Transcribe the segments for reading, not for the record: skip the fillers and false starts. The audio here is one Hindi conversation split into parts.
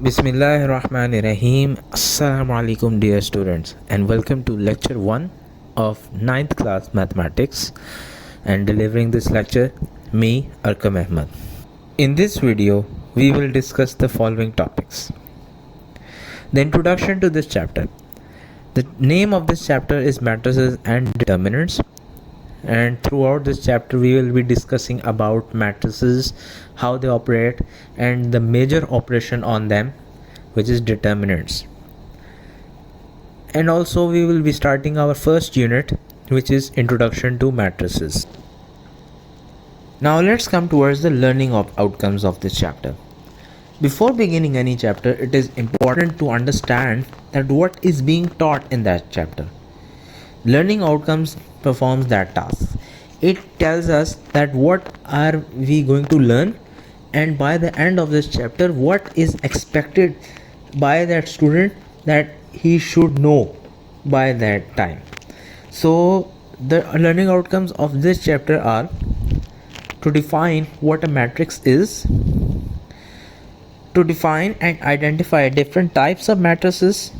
Bismillahirrahmanirrahim. Assalamu alaikum dear students, and welcome to lecture 1 of 9th class mathematics, and delivering this lecture me Arkam Ahmad. In this video we will discuss the following topics. The introduction to this chapter. The name of this chapter is matrices and determinants, and throughout this chapter we will be discussing about matrices, how they operate, and the major operation on them, which is determinants. And also we will be starting our first unit, which is introduction to matrices. Now let's come towards the learning of outcomes of this chapter. Before beginning any chapter, it is important to understand that what is being taught in that chapter. Learning outcomes performs that task. It tells us that what are we going to learn, and by the end of this chapter what is expected by that student that he should know by that time. So the learning outcomes of this chapter are to define what a matrix is, to define and identify different types of matrices,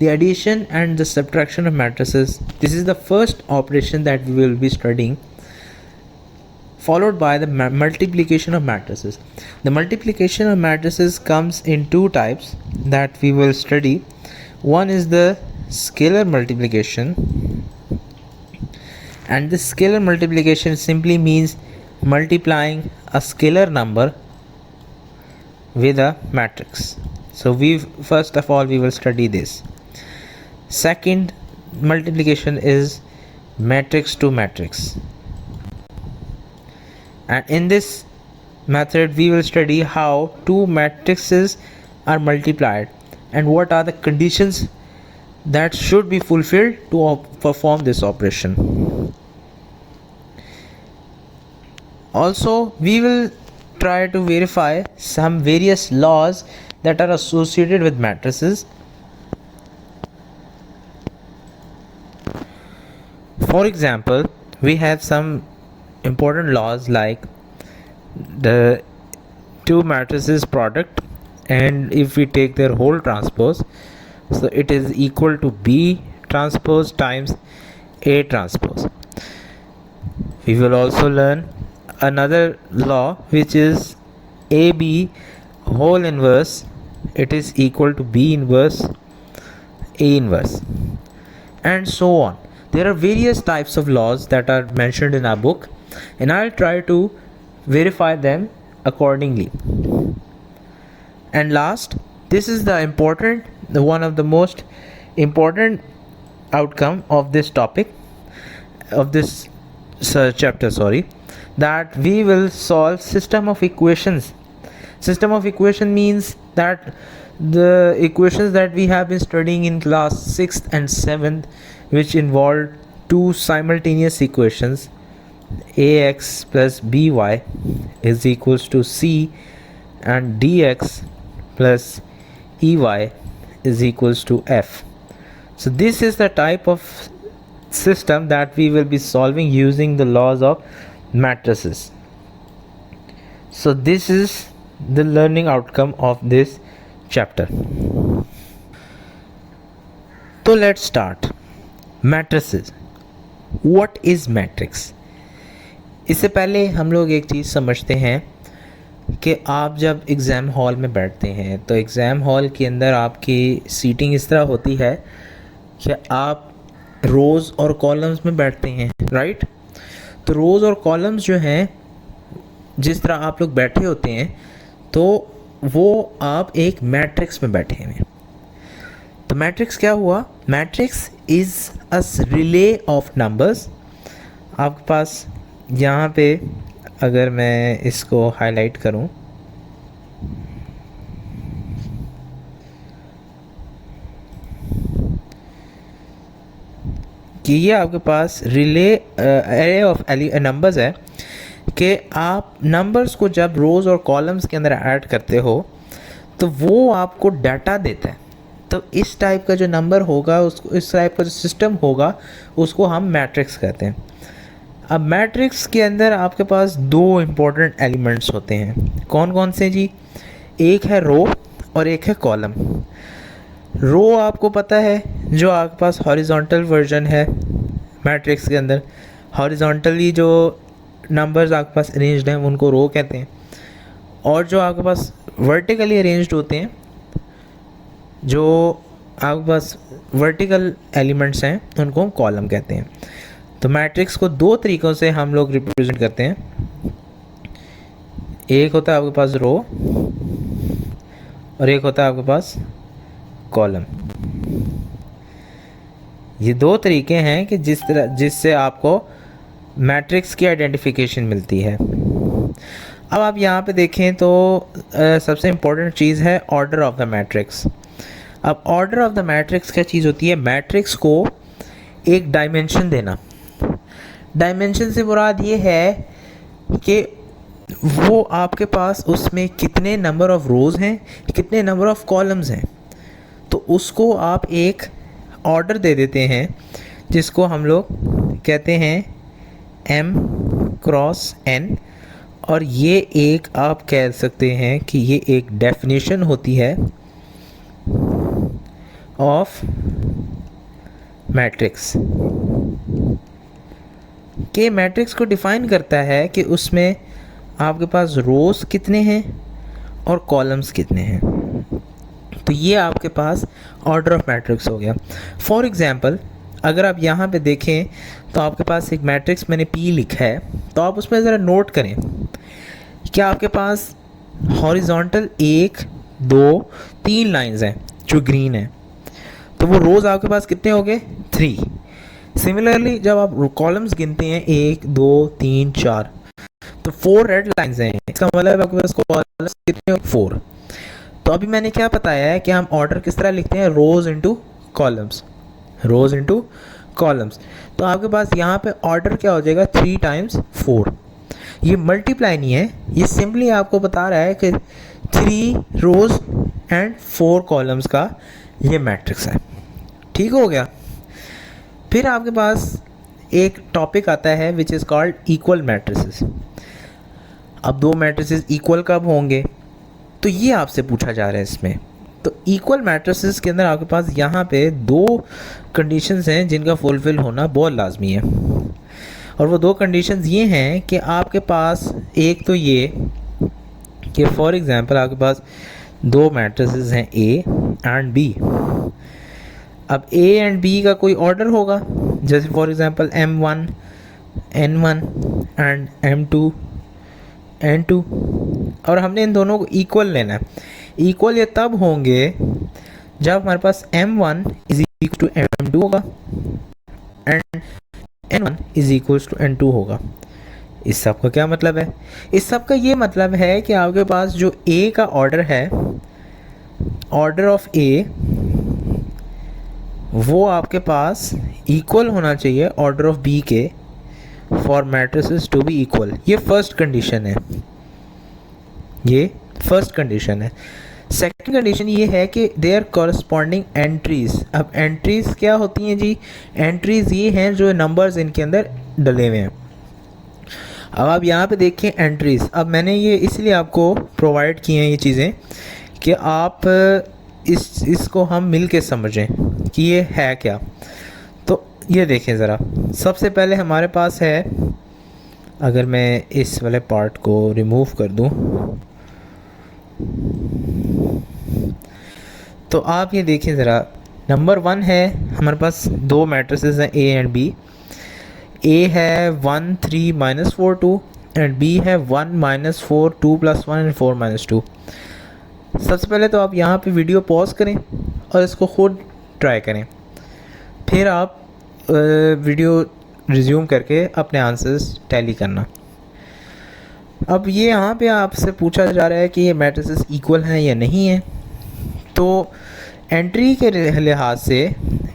the addition and the subtraction of matrices. This is the first operation that we will be studying, followed by the multiplication of matrices. The multiplication of matrices comes in two types that we will study. One is the scalar multiplication, and the scalar multiplication simply means multiplying a scalar number with a matrix. So we first of all we will study this. Second multiplication is matrix to matrix, and in this method we will study how two matrices are multiplied and what are the conditions that should be fulfilled to perform this operation. Also we will try to verify some various laws that are associated with matrices. For example, we have some important laws like the two matrices product, and if we take their whole transpose, so it is equal to B transpose times A transpose. We will also learn another law, which is AB whole inverse, it is equal to B inverse A inverse, and so on. There are various types of laws that are mentioned in our book, and I'll try to verify them accordingly. And last, this is the one of the most important outcome of this topic, of this chapter, that we will solve system of equations. System of equation means that the equations that we have been studying in class 6th and 7th, which involve two simultaneous equations, ax plus by is equals to c, and dx plus ey is equals to f. So this is the type of system that we will be solving using the laws of matrices. So this is the learning outcome of this chapter. So let's start. Matrices. What is matrix? इससे पहले हम लोग एक चीज़ समझते हैं कि आप जब एग्ज़ाम हॉल में बैठते हैं तो एग्ज़ाम हॉल के अंदर आपकी सीटिंग इस तरह होती है कि आप रोज़ और कॉलम्स में बैठते हैं, राइट? तो रोज़ और कॉलम्स जो हैं, जिस तरह आप लोग बैठे होते हैं, तो वो आप एक मैट्रिक्स में बैठे हैं. तो मैट्रिक्स क्या हुआ? Matrix is a relay of numbers. आपके पास यहाँ पे अगर मैं इसको हाईलाइट करूँ, कि ये आपके पास रिले एरे ऑफ नंबर्स है, कि आप नंबर्स को जब रोज़ और कॉलम्स के अंदर ऐड करते हो तो वो आपको डाटा देता है. तो इस टाइप का जो नंबर होगा, उसको इस टाइप का जो सिस्टम होगा, उसको हम मैट्रिक्स कहते हैं. अब मैट्रिक्स के अंदर आपके पास दो इम्पोर्टेंट एलिमेंट्स होते हैं. कौन कौन से जी? एक है रो और एक है कॉलम। रो आपको पता है जो आपके पास हॉरिजॉन्टल वर्जन है मैट्रिक्स के अंदर, हॉरिजॉन्टली जो नंबर्स आपके पास अरेंज्ड हैं उनको रो कहते हैं, और जो आपके पास वर्टिकली अरेंज्ड होते हैं, जो आपके पास वर्टिकल एलिमेंट्स हैं, उनको हम कॉलम कहते हैं। तो मैट्रिक्स को दो तरीक़ों से हम लोग रिप्रेजेंट करते हैं। एक होता है आपके पास रो और एक होता है आपके पास कॉलम। ये दो तरीके हैं कि जिससे आपको मैट्रिक्स की आइडेंटिफिकेशन मिलती है। अब आप यहाँ पे देखें तो सबसे इम्पोर्टेंट चीज़ है ऑर्डर ऑफ द मैट्रिक्स। अब ऑर्डर ऑफ द मैट्रिक्स क्या चीज़ होती है? मैट्रिक्स को एक डायमेंशन देना। डायमेंशन से मुराद ये है कि वो आपके पास उसमें कितने नंबर ऑफ़ रोज़ हैं, कितने नंबर ऑफ़ कॉलम्स हैं, तो उसको आप एक ऑर्डर दे देते हैं जिसको हम लोग कहते हैं m क्रॉस n, और ये एक आप कह सकते हैं कि ये एक डेफिनेशन होती है ऑफ मैट्रिक्स। के मैट्रिक्स को डिफ़ाइन करता है कि उसमें आपके पास रोज़ कितने हैं और कॉलम्स कितने हैं। तो ये आपके पास ऑर्डर ऑफ मैट्रिक्स हो गया। फॉर एग्ज़ाम्पल अगर आप यहाँ पे देखें तो आपके पास एक मैट्रिक्स मैंने P लिखा है, तो आप उसमें ज़रा नोट करें क्या आपके पास हॉरिजॉन्टल 1 2 3 लाइंस हैं जो ग्रीन है, तो वो रोज़ आपके पास कितने हो गए? 3। सिमिलरली जब आप कॉलम्स गिनते हैं 1 2 3 4, तो 4 रेड लाइंस हैं, इसका मतलब आपके पास कॉलम्स कितने हो? 4। तो अभी मैंने क्या बताया है कि हम ऑर्डर किस तरह लिखते हैं? रोज़ इनटू कॉलम्स, रोज़ इनटू कॉलम्स। तो आपके पास यहाँ पे ऑर्डर क्या हो जाएगा? 3 टाइम्स 4। ये मल्टीप्लाई नहीं है, ये सिंपली आपको बता रहा है कि 3 रोज़ एंड 4 कॉलम्स का ये मैट्रिक्स है। ठीक हो गया। फिर आपके पास एक टॉपिक आता है which is called equal matrices. अब दो मैट्रिसेस इक्वल कब होंगे? तो ये आपसे पूछा जा रहा है इसमें। तो इक्वल मैट्रिसेस के अंदर आपके पास यहाँ पे दो कंडीशंस हैं जिनका फुलफ़िल होना बहुत लाजमी है, और वो दो कंडीशंस ये हैं कि आपके पास एक तो ये कि फॉर एग्ज़ाम्पल आपके पास दो मैट्रिसेस हैं A एंड B। अब A एंड B का कोई ऑर्डर होगा, जैसे for example M1 N1 and M2 N2, और हमने इन दोनों को इक्वल लेना है। इक्वल ये तब होंगे जब हमारे पास M1 is equal to M2 होगा and N1 is equal to N2 होगा। इस सब का क्या मतलब है? इस सब का ये मतलब है कि आपके पास जो A का ऑर्डर है, ऑर्डर ऑफ A, वो आपके पास इक्वल होना चाहिए ऑर्डर ऑफ B के for matrices to be equal. ये फर्स्ट कंडीशन है, ये फर्स्ट कंडीशन है। सेकंड कंडीशन ये है कि देयर कॉरस्पॉन्डिंग एंट्रीज़। अब एंट्रीज़ क्या होती हैं जी? एंट्रीज़ ये हैं जो नंबर्स इनके अंदर डले हुए हैं। अब आप यहाँ पे देखें एंट्रीज़। अब मैंने ये इसलिए आपको प्रोवाइड किए हैं ये चीज़ें कि आप इसको हम मिल के समझें कि ये है क्या। तो ये देखें ज़रा, सबसे पहले हमारे पास है, अगर मैं इस वाले पार्ट को रिमूव कर दूं तो आप ये देखें ज़रा, नंबर 1 है हमारे पास दो मैट्रिसेस हैं A एंड B। A है 1 3 -4 2 एंड B है 1 -4 2 + 1 एंड 4 -2। सबसे पहले तो आप यहाँ पे वीडियो पॉज करें और इसको खुद ट्राई करें, फिर आप वीडियो रिज्यूम करके अपने आंसर्स टैली करना। अब ये यहाँ पे आपसे पूछा जा रहा है कि ये मैट्रिसेस इक्वल हैं या नहीं है। तो एंट्री के लिहाज से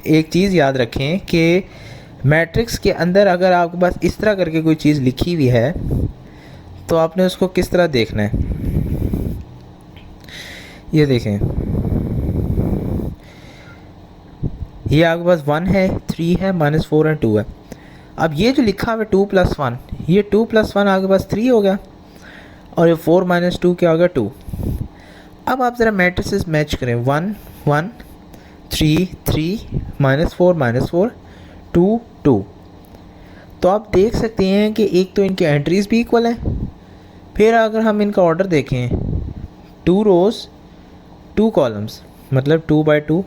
एक चीज़ याद रखें कि मैट्रिक्स के अंदर अगर आपके पास इस तरह करके कोई चीज़ लिखी हुई है तो आपने उसको किस तरह देखना है। ये देखें, ये आपके पास 1 है, 3 है, -4 एंड 2 है। अब ये जो लिखा हुआ है 2 + 1, ये 2 + 1 आपके पास 3 हो गया, और ये 4 - 2 क्या हो गया? 2। अब आप ज़रा मैट्रिसेस मैच करें, 1 1 3 3 -4 -4 2 2, तो आप देख सकते हैं कि एक तो इनके एंट्रीज भी इक्वल हैं। फिर अगर हम इनका ऑर्डर देखें, 2 रोज़ 2 कॉलम्स मतलब 2 by 2,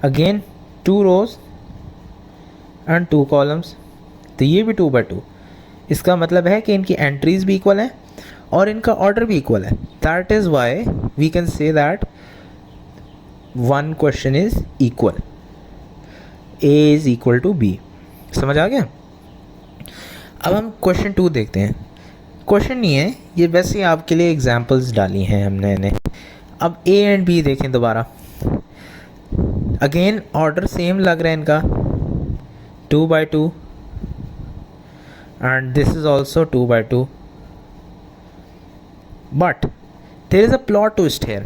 again 2 rows and 2 columns, तो ये भी 2 by 2। इसका मतलब है कि इनकी एंट्रीज भी इक्वल हैं और इनका ऑर्डर भी इक्वल है। That is why we can say that one question is equal, A is equal to B. समझ आ गया? अब हम क्वेश्चन 2 देखते हैं। क्वेश्चन नहीं है ये, वैसे आपके लिए एग्जांपल्स डाली हैं हमने इन्हें। अब ए एंड बी देखें दोबारा, अगेन ऑर्डर सेम लग रहा है इनका, 2 by 2 and this is also 2 by 2, but there is a plot twist here।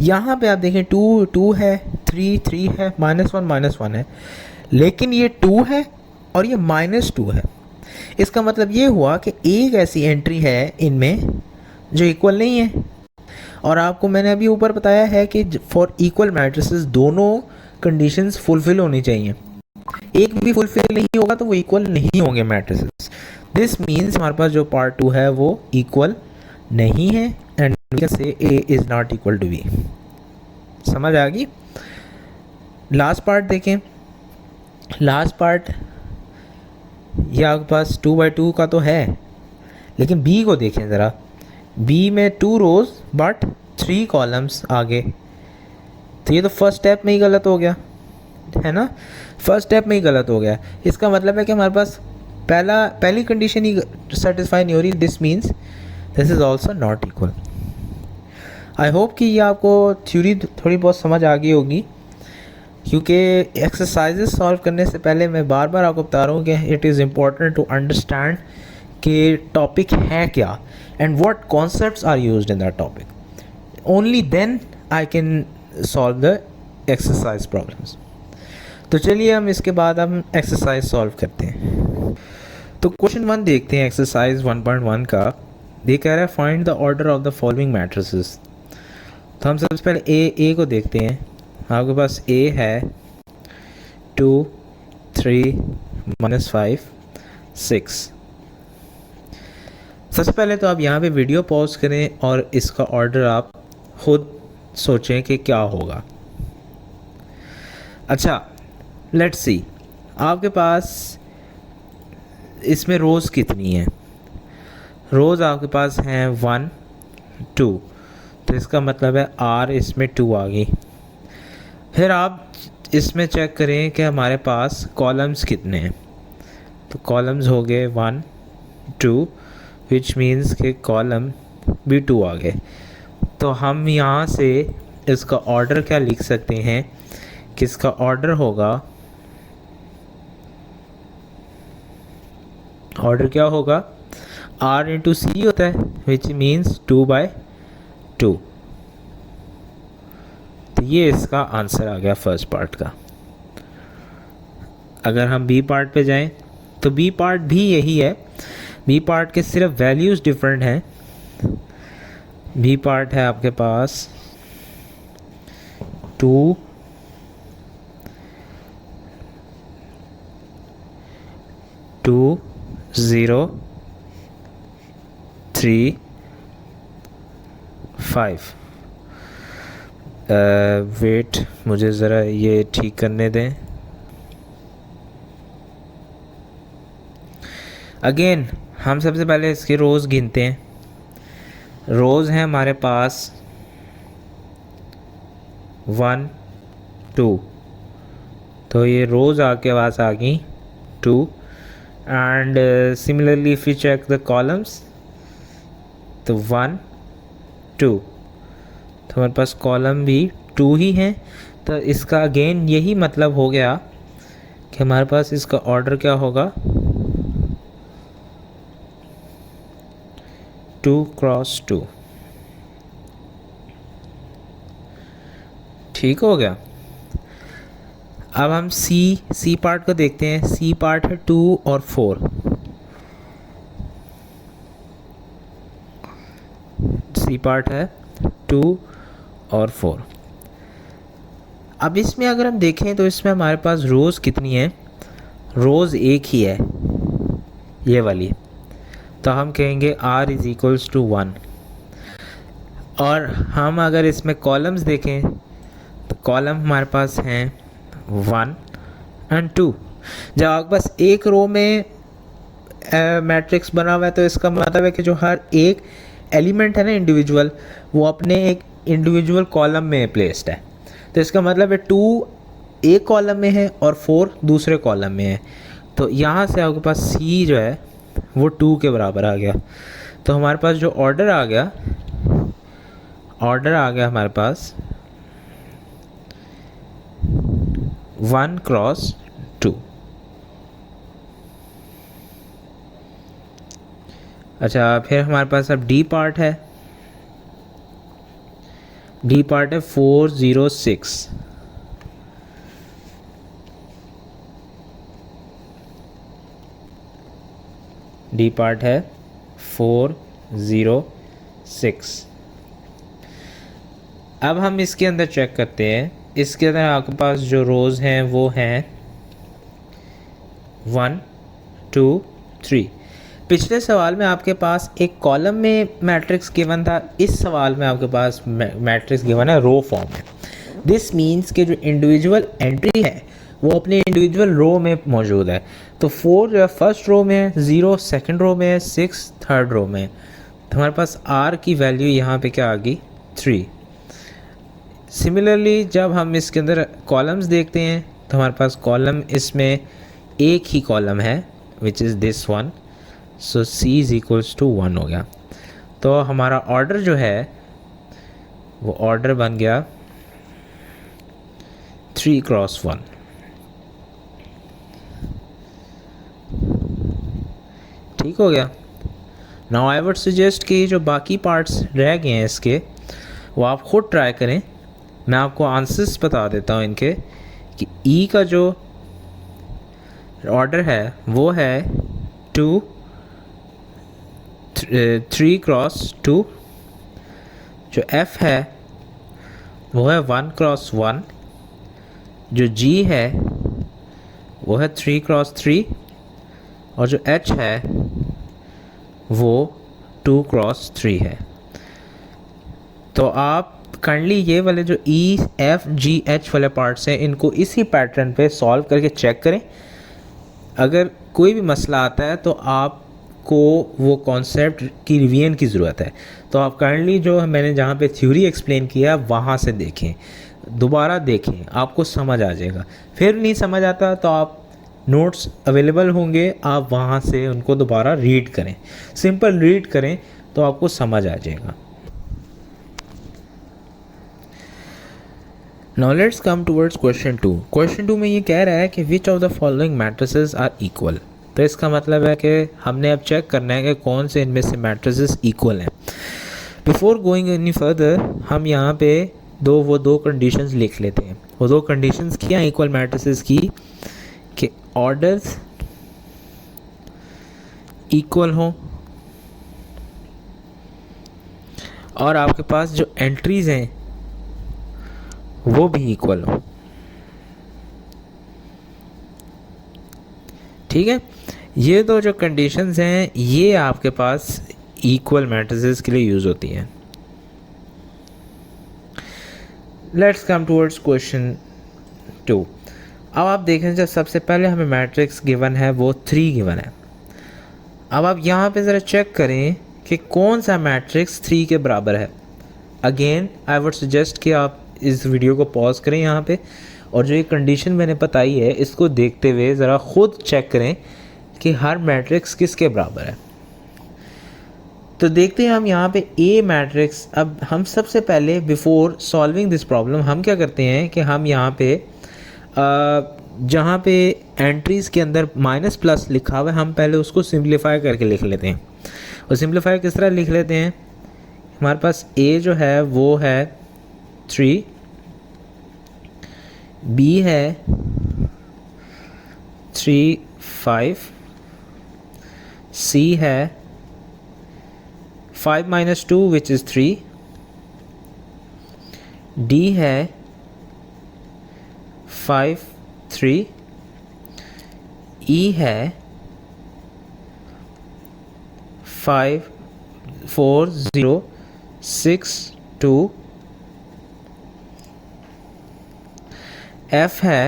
यहाँ पे आप देखें 2 2 है, 3 3 है, -1 -1 है, लेकिन ये 2 है और ये -2 है। इसका मतलब ये हुआ कि एक ऐसी एंट्री है इनमें जो इक्वल नहीं है। और आपको मैंने अभी ऊपर बताया है कि फॉर इक्वल मैट्रिसेस दोनों कंडीशंस फुलफिल होनी चाहिए। एक भी फुलफिल नहीं होगा तो वो इक्वल नहीं होंगे मैट्रिसेस। दिस मीन्स हमारे पास जो पार्ट 2 है वो इक्वल नहीं है and we can say A is not equal to B. समझ आ गई? लास्ट पार्ट देखें। लास्ट पार्ट ये आपके पास 2 by 2 का तो है, लेकिन बी को देखें ज़रा। बी में 2 रोज़ बट 3 कॉलम्स आगे, तो ये तो फर्स्ट स्टेप में ही गलत हो गया है ना। फर्स्ट स्टेप में ही गलत हो गया। इसका मतलब है कि हमारे पास पहली कंडीशन ही सेटिस्फाई नहीं हो रही। This means this is also not equal. I hope कि ये आपको थ्योरी थोड़ी बहुत समझ आ गई होगी, क्योंकि एक्सरसाइजेस सॉल्व करने से पहले मैं बार बार आपको बता रहा हूँ कि it is important to understand कि टॉपिक है क्या and what concepts are used in that topic. Only then I can solve the exercise problems. तो चलिए हम इसके बाद हम एक्सरसाइज सॉल्व करते हैं। तो क्वेश्चन 1 देखते हैं एक्सरसाइज 1.1 का। ये कह रहा है find the order of the following matrices. तो हम सबसे पहले ए को देखते हैं। आपके पास ए है 2 3 -5 6। सबसे पहले तो आप यहाँ पे वीडियो पॉज करें और इसका ऑर्डर आप खुद सोचें कि क्या होगा। अच्छा, लेट्स सी आपके पास इसमें रोज़ कितनी है। रोज़ आपके पास हैं 1 2, तो इसका मतलब है आर इसमें 2 आ गई। फिर आप इसमें चेक करें कि हमारे पास कॉलम्स कितने हैं। तो कॉलम्स हो गए 1 2, विच मीन्स कि कॉलम भी 2 आ गए। तो हम यहाँ से इसका ऑर्डर क्या लिख सकते हैं कि इसका ऑर्डर होगा, ऑर्डर क्या होगा, आर इंटू सी होता है, विच मीन्स 2 by 2। तो ये इसका आंसर आ गया फर्स्ट पार्ट का। अगर हम बी पार्ट पे जाएं तो बी पार्ट भी यही है। बी पार्ट के सिर्फ वैल्यूज़ डिफरेंट हैं। बी पार्ट है आपके पास 2 2 0 3 5। वेट, मुझे ज़रा ये ठीक करने दें। अगेन हम सबसे पहले इसके रोज़ गिनते हैं। रोज़ हैं हमारे पास 1 2, तो ये रोज़ आपके पास आ गई 2। And similarly if you check the columns तो 1 2, तो हमारे पास कॉलम भी 2 ही हैं। तो इसका अगेन यही मतलब हो गया कि हमारे पास इसका ऑर्डर क्या होगा, 2 क्रॉस 2। ठीक हो गया। अब हम सी पार्ट को देखते हैं। सी पार्ट है 2 और 4। सी पार्ट है 2 और 4। अब इसमें अगर हम देखें तो इसमें हमारे पास रोज़ कितनी है, रोज़ एक ही है, ये वाली। तो हम कहेंगे r इज़ इक्वल्स टू 1। और हम अगर इसमें कॉलम्स देखें तो कॉलम हमारे पास हैं 1 एंड 2। जब आपके पास एक रो में मैट्रिक्स बना हुआ है तो इसका मतलब है कि जो हर एक एलिमेंट है ना इंडिविजुअल, वो अपने एक इंडिविजुअल कॉलम में प्लेस्ड है। तो इसका मतलब है 2 एक कॉलम में है और 4 दूसरे कॉलम में है। तो यहाँ से आपके पास C जो है वो 2 के बराबर आ गया। तो हमारे पास जो ऑर्डर आ गया हमारे पास 1 क्रॉस 2। अच्छा, फिर हमारे पास अब डी पार्ट है। डी पार्ट है 406। डी पार्ट है 406। अब हम इसके अंदर चेक करते हैं। इसके अंदर आपके पास जो रोज़ हैं वो हैं 1 2 3। पिछले सवाल में आपके पास एक कॉलम में मैट्रिक्स गिवन था, इस सवाल में आपके पास मैट्रिक्स गिवन है रो फॉर्म में। दिस मीन्स कि जो इंडिविजुअल एंट्री है वो अपने इंडिविजुअल रो में मौजूद है। तो 4 जो है फर्स्ट रो में है, 0 सेकंड रो में है, 6 थर्ड रो में है। तो हमारे पास r की वैल्यू यहाँ पे क्या आ गई, 3। सिमिलरली जब हम इसके अंदर कॉलम्स देखते हैं तो हमारे पास कॉलम इसमें एक ही कॉलम है which is this one. So C is equals to 1 हो गया। तो हमारा ऑर्डर जो है वो ऑर्डर बन गया 3 क्रॉस 1। ठीक हो गया। नाउ आई वुड सजेस्ट कि जो बाकी पार्ट्स रह गए हैं इसके वो आप खुद ट्राई करें। मैं आपको आंसर्स बता देता हूँ इनके कि E का जो ऑर्डर है वो है 3 क्रॉस 2। जो F है वो है 1 क्रॉस 1। जो G है वो है 3 क्रॉस 3। और जो H है वो 2 क्रॉस 3 है। तो आप काइंडली ये वाले जो E F G H वाले पार्ट्स हैं इनको इसी पैटर्न पे सॉल्व करके चेक करें। अगर कोई भी मसला आता है तो आपको वो कॉन्सेप्ट की रिवीजन की ज़रूरत है। तो आप काइंडली जो मैंने जहाँ पे थ्योरी एक्सप्लेन किया वहाँ से देखें, दोबारा देखें, आपको समझ आ जाएगा। फिर नहीं समझ आता तो आप नोट्स अवेलेबल होंगे, आप वहाँ से उनको दोबारा रीड करें, सिंपल रीड करें तो आपको समझ आ जाएगा। Now let's come towards question 2. Question 2 में ये कह रहा है कि which of the following matrices are equal। तो इसका मतलब है कि हमने अब चेक करना है कि कौन से इनमें से matrices equal हैं। Before going any further हम यहाँ पे वो दो conditions लिख लेते हैं। वो दो conditions क्या equal matrices की कि orders equal हों और आपके पास जो entries हैं वो भी इक्वल हो। ठीक है, ये दो जो कंडीशंस हैं ये आपके पास इक्वल मैट्रिसेस के लिए यूज़ होती हैं। Let's come towards question 2। अब आप देखें जब सबसे पहले हमें मैट्रिक्स गिवन है वो 3 गिवन है। अब आप यहाँ पे ज़रा चेक करें कि कौन सा मैट्रिक्स 3 के बराबर है। अगेन आई वुड सजेस्ट कि आप इस वीडियो को पॉज करें यहाँ पे और जो ये कंडीशन मैंने बताई है इसको देखते हुए ज़रा ख़ुद चेक करें कि हर मैट्रिक्स किसके बराबर है। तो देखते हैं हम यहाँ पे A मैट्रिक्स। अब हम सबसे पहले बिफोर सॉल्विंग दिस प्रॉब्लम हम क्या करते हैं कि हम यहाँ पे जहाँ पे एंट्रीज़ के अंदर माइनस प्लस लिखा हुआ है हम पहले उसको सिंप्लीफाई करके लिख लेते हैं। और सिंप्लीफाई किस तरह लिख लेते हैं, हमारे पास A जो है वो है 3, B है 3 5, C है 5 - 2 which is 3 D है 5 3, E है 5 4 0 6 2, F है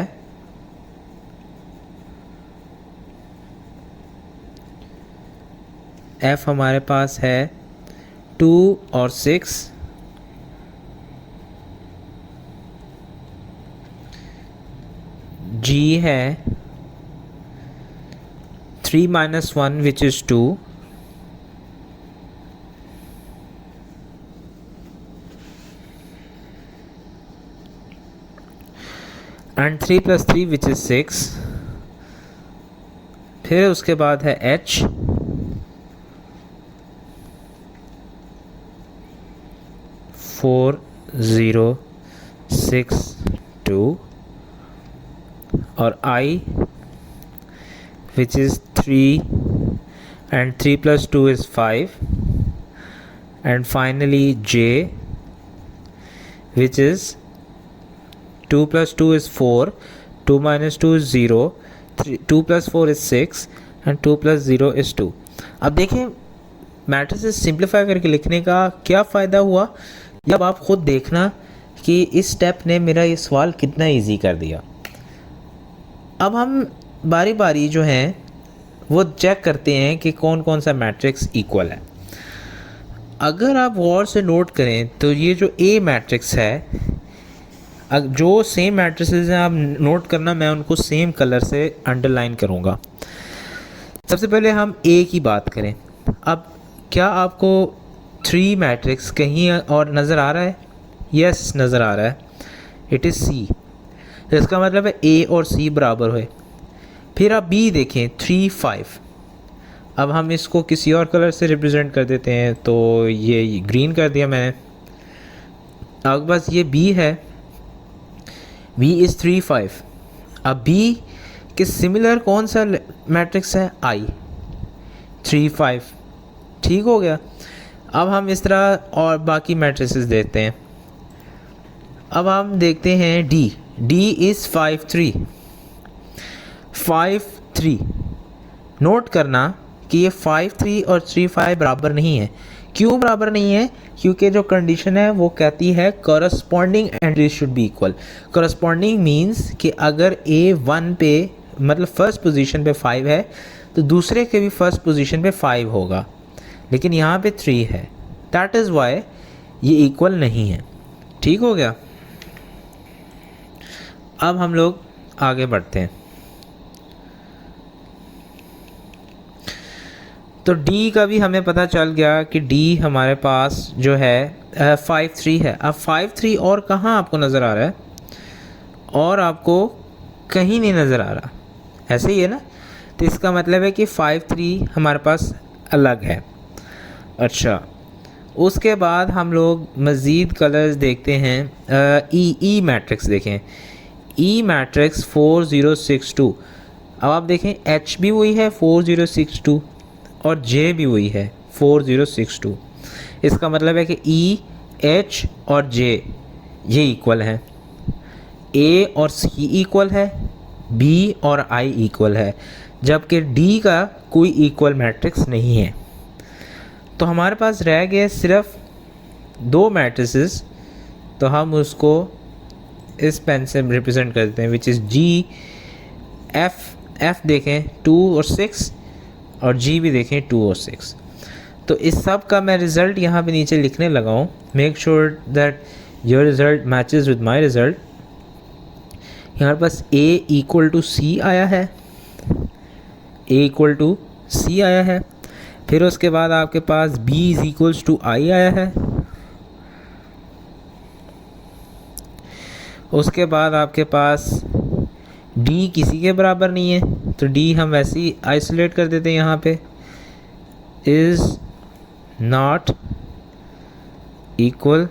F हमारे पास है 2 और 6, G है 3 minus 1 which is 2, and 3 plus 3 which is 6। फिर उसके बाद है H 4 0 6 2, और I which is 3 and 3 plus 2 is 5, and finally J which is 2 plus 2 is 4, 2 minus 2 is 0, 2 plus 4 is 6 and 2 plus 0 is 2। अब देखें मैट्रिसेस सिंप्लीफाई करके लिखने का क्या फ़ायदा हुआ, जब आप खुद देखना कि इस स्टेप ने मेरा ये सवाल कितना इजी कर दिया। अब हम बारी बारी जो हैं वो चेक करते हैं कि कौन कौन सा मैट्रिक्स इक्वल है। अगर आप गौर से नोट करें तो ये जो ए मैट्रिक्स है, जो सेम मैट्रिसेस हैं आप नोट करना, मैं उनको सेम कलर से अंडरलाइन करूँगा। सबसे पहले हम ए की बात करें। अब क्या आपको 3 मैट्रिक्स कहीं और नज़र आ रहा है? यस, नज़र आ रहा है। इट इज़ सी, इसका मतलब है ए और सी बराबर हुए। फिर आप बी देखें 3 5। अब हम इसको किसी और कलर से रिप्रेजेंट कर देते हैं, तो ये ग्रीन कर दिया मैंने। अब बस ये बी है, बी इज़ 3 5। अब बी के सिमिलर कौन सा मैट्रिक्स है? आई 3 5। ठीक हो गया। अब हम इस तरह और बाकी मैट्रिसेस देखते हैं। अब हम देखते हैं डी। D is 5 3 5 3। नोट करना कि ये 5 3 और 3 5 बराबर नहीं है। क्यों बराबर नहीं है? क्योंकि जो कंडीशन है वो कहती है corresponding entries should be equal. Corresponding means कि अगर ए 1 पे मतलब फर्स्ट पोजीशन पे 5 है तो दूसरे के भी फर्स्ट पोजीशन पे 5 होगा, लेकिन यहाँ पे 3 है। दैट इज़ वाई ये इक्वल नहीं है। ठीक हो गया। अब हम लोग आगे बढ़ते हैं। तो D का भी हमें पता चल गया कि D हमारे पास जो है 5 3 है। अब 5 3 और कहाँ आपको नज़र आ रहा है? और आपको कहीं नहीं नज़र आ रहा, ऐसे ही है ना। तो इसका मतलब है कि 5 3 हमारे पास अलग है। अच्छा, उसके बाद हम लोग मज़ीद कलर्स देखते हैं। ई मैट्रिक्स देखें। ई मैट्रिक्स 4 0 6 2। अब आप देखें H भी वही है 4 0 6 2 और J भी वही है 4 0 6 2। इसका मतलब है कि E H और J ये इक्वल हैं, A और C इक्वल है, B और I इक्वल है, जबकि D का कोई इक्वल मैट्रिक्स नहीं है। तो हमारे पास रह गए सिर्फ 2 मैट्रिसेस, तो हम उसको इस पेन से रिप्रेजेंट कर देते हैं, विच इज़ G F देखें 2 और 6 और G भी देखें 2 और 6। तो इस सब का मैं रिज़ल्ट यहाँ पे नीचे लिखने लगा हूँ। Make sure that your result matches with my result. यहाँ पास A इक्वल टू C आया है, A इक्वल टू C आया है। फिर उसके बाद आपके पास B is equals to I आया है। उसके बाद आपके पास D किसी के बराबर नहीं है, तो D हम वैसे ही आइसोलेट कर देते हैं यहाँ पे, is not equal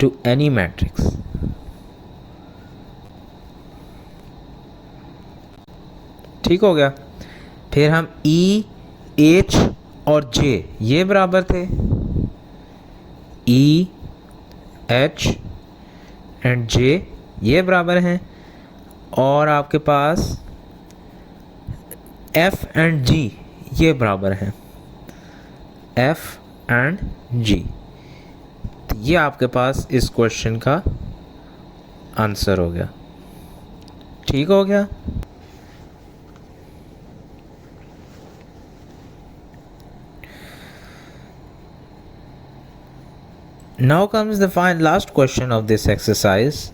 to any matrix. ठीक हो गया। फिर हम E H और J ये बराबर थे, E H एंड J ये बराबर हैं, और आपके पास F एंड G ये बराबर हैं, F एंड G। तो ये आपके पास इस क्वेश्चन का आंसर हो गया। ठीक हो गया। Now comes the last question of this exercise,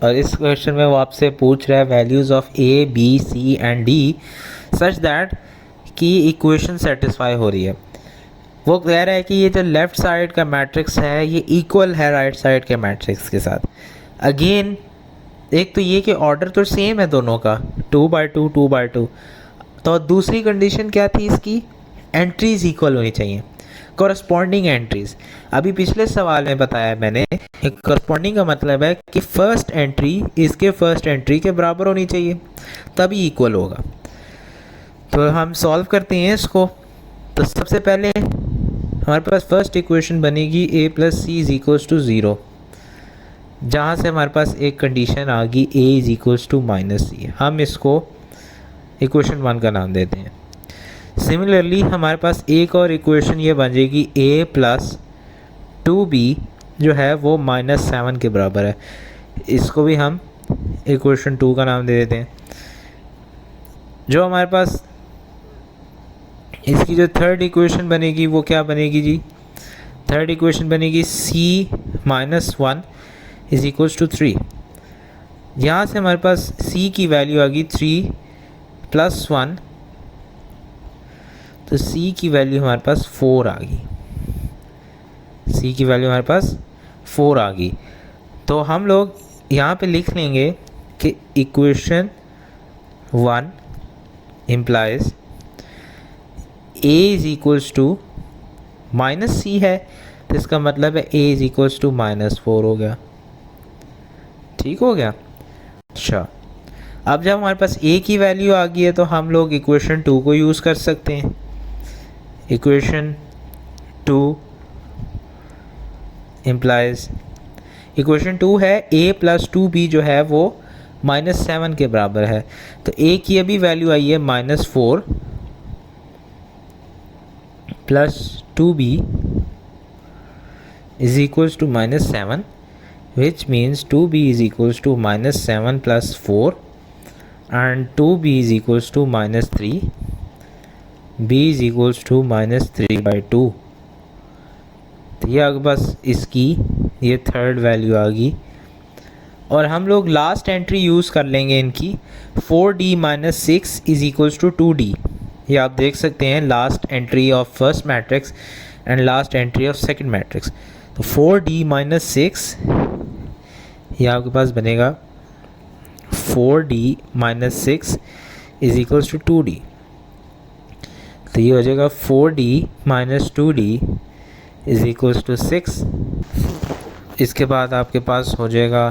और इस क्वेश्चन में वो आपसे पूछ रहा है values of A B C and D such that कि इक्वेशन सेटिस्फाई हो रही है। वो कह रहा है कि ये जो लेफ़्ट साइड का मैट्रिक्स है ये इक्वल है राइट साइड के मैट्रिक्स के साथ। अगेन एक तो ये कि ऑर्डर तो सेम है दोनों का, 2/2 2/2। तो दूसरी कंडीशन क्या थी इसकी, एंट्रीज इक्वल होनी चाहिए, कॉरस्पॉन्डिंग एंट्रीज। अभी पिछले सवाल में बताया मैंने, एक कॉरस्पॉन्डिंग का मतलब है कि फर्स्ट एंट्री इसके फर्स्ट एंट्री के बराबर होनी चाहिए, तभी इक्वल होगा। तो हम सॉल्व करते हैं इसको। तो सबसे पहले हमारे पास फर्स्ट इक्वेशन बनेगी a + c = 0, जहाँ से हमारे पास एक कंडीशन आ गई a = -c। हम इसको इक्वेशन 1 का नाम देते हैं। सिमिलरली हमारे पास एक और इक्वेशन ये बन जाएगी a + 2b जो है वो -7 के बराबर है। इसको भी हम इक्वेशन 2 का नाम दे देते हैं। जो हमारे पास इसकी जो थर्ड इक्वेशन बनेगी वो क्या बनेगी जी, थर्ड इक्वेशन बनेगी c - 1 = 3। यहाँ से हमारे पास c की वैल्यू आ गई 3 + 1, तो c की वैल्यू हमारे पास 4 आ गई। c की वैल्यू हमारे पास 4 आ गई। तो हम लोग यहाँ पे लिख लेंगे कि इक्वेशन 1 implies a = -c है, तो इसका मतलब है a = -4 हो गया। ठीक हो गया। अच्छा, अब जब हमारे पास a की वैल्यू आ गई है तो हम लोग इक्वेशन 2 को यूज़ कर सकते हैं। इक्वेशन 2 implies, इक्वेशन 2 है a + 2b जो है वो -7 के बराबर है। तो a की अभी वैल्यू आई है -4 + 2b = -7, which means 2b = -7 + 4 and 2b = -3, b = -3/2। तो ये आपके पास इसकी ये थर्ड वैल्यू आ गई। और हम लोग लास्ट एंट्री यूज़ कर लेंगे इनकी, 4d - 6 = 2d। ये आप देख सकते हैं last entry of first matrix and last entry of second matrix. तो 4d - 6 ये आपके पास बनेगा 4d - 6 = 2d। तो ये हो जाएगा 4d - 2d = 6। इसके बाद आपके पास हो जाएगा,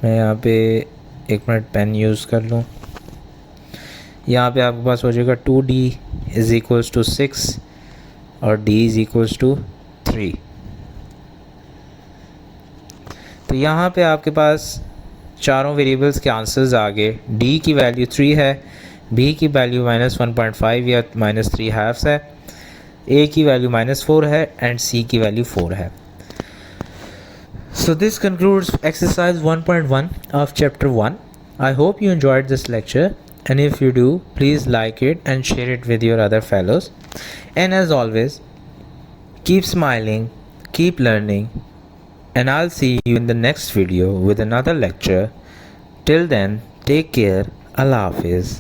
मैं यहाँ पे 1 मिनट पेन यूज़ कर लूँ, यहाँ पे आपके पास हो जाएगा 2d = 6 और d = 3। तो यहाँ पे आपके पास चारों वेरिएबल्स के आंसर्स आ गए। d की वैल्यू 3 है, b की वैल्यू -1.5 या -3/2 है, a की वैल्यू -4 है एंड c की वैल्यू 4 है। So this concludes exercise 1.1 of chapter 1. I hope you enjoyed this lecture, and if you do, please like it and share it with your other fellows. And as always, keep smiling, keep learning, and I'll see you in the next video with another lecture. Till then, take care. Allah Hafiz.